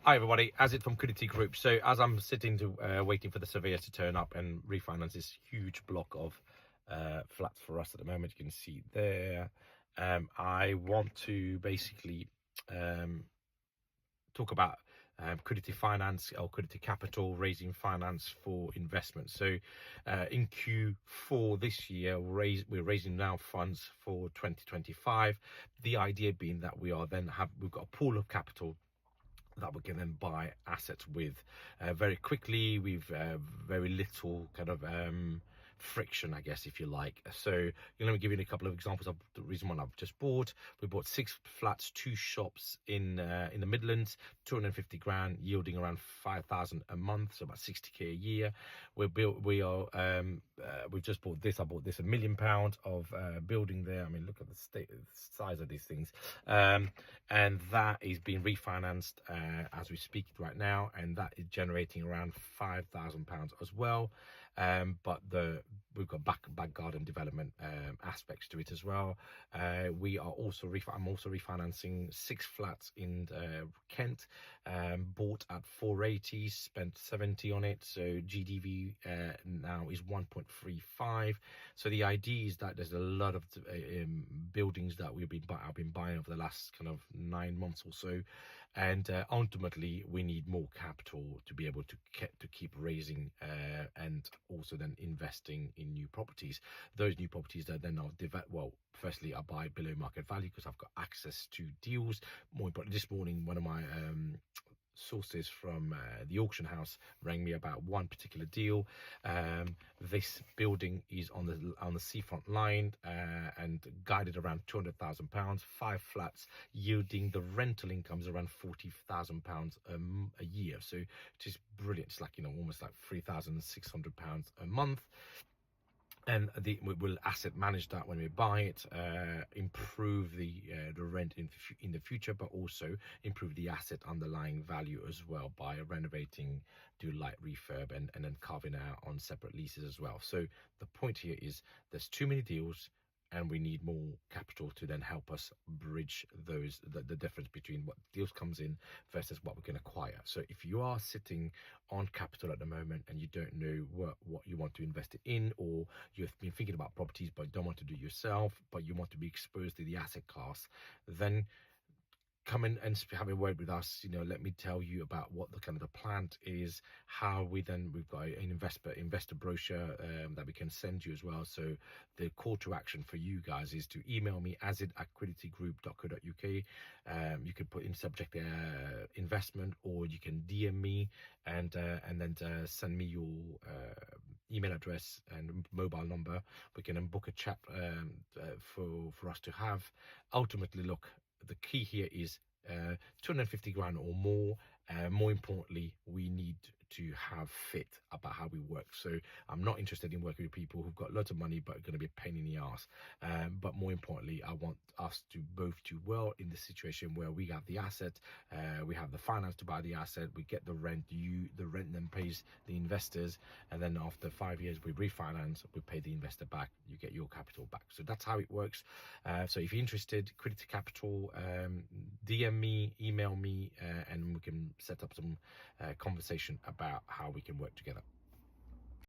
Hi everybody, Azit from Credity Group. So as I'm sitting to waiting for the surveyors to turn up and refinance this huge block of flats for us at the moment, you can see there. I want to basically um, talk about Credity Finance or Credity Capital raising finance for investment. So in Q4 this year, we're raising now funds for 2025. The idea being that we've got a pool of capital that we can then buy assets with very quickly with very little kind of friction, I guess, if you like. So let me give you a couple of examples of the reason why I've just bought. We bought 6 flats, 2 shops in the Midlands, 250 grand, yielding around 5,000 a month, so about 60k a year. We've just bought this. I bought this £1 million of building there. I mean, look at the size of these things, and that is being refinanced as we speak right now, and that is generating around £5,000 as well. But we've got back garden development aspects to it as well. I'm also refinancing 6 flats in Kent, bought at 480, spent 70 on it, so GDV now is 1.35. So the idea is that there's a lot of buildings that I've been buying over the last kind of 9 months or so, and ultimately we need more capital to be able to keep raising and also then investing in new properties. Those new properties that then are firstly I buy below market value because I've got access to deals. More importantly, this morning one of my sources from the auction house rang me about one particular deal. This building is on the seafront line and guided around £200,000, 5 flats, yielding the rental incomes around £40,000 a year. So it is brilliant. It's like almost like £3,600 a month. And we will asset manage that when we buy it, improve the rent in the future, but also improve the asset underlying value as well by renovating, do light refurb, and then carving out on separate leases as well. So the point here is there's too many deals, and we need more capital to then help us bridge the difference between what deals comes in versus what we can acquire. So if you are sitting on capital at the moment and you don't know what you want to invest it in, or you've been thinking about properties but don't want to do it yourself, but you want to be exposed to the asset class, then come in and have a word with us. Let me tell you about what the kind of the plan is, how we've got an investor brochure that we can send you as well. So the call to action for you guys is to email me azid@creditygroup.co.uk. You can put in subject investment, or you can DM me and then send me your email address and mobile number. We can then book a chat for us to have. Ultimately, look, the key here is 250 grand or more. More importantly, we need to have fit about how we work. So I'm not interested in working with people who've got lots of money but are going to be a pain in the ass. But more importantly, I want us to both do well in the situation where we have the asset, we have the finance to buy the asset, we get the rent, the rent then pays the investors, and then after 5 years we refinance, we pay the investor back, you get your capital back. So that's how it works. So if you're interested, Credity Capital, DM me, email me, and we can set up some conversation about how we can work together.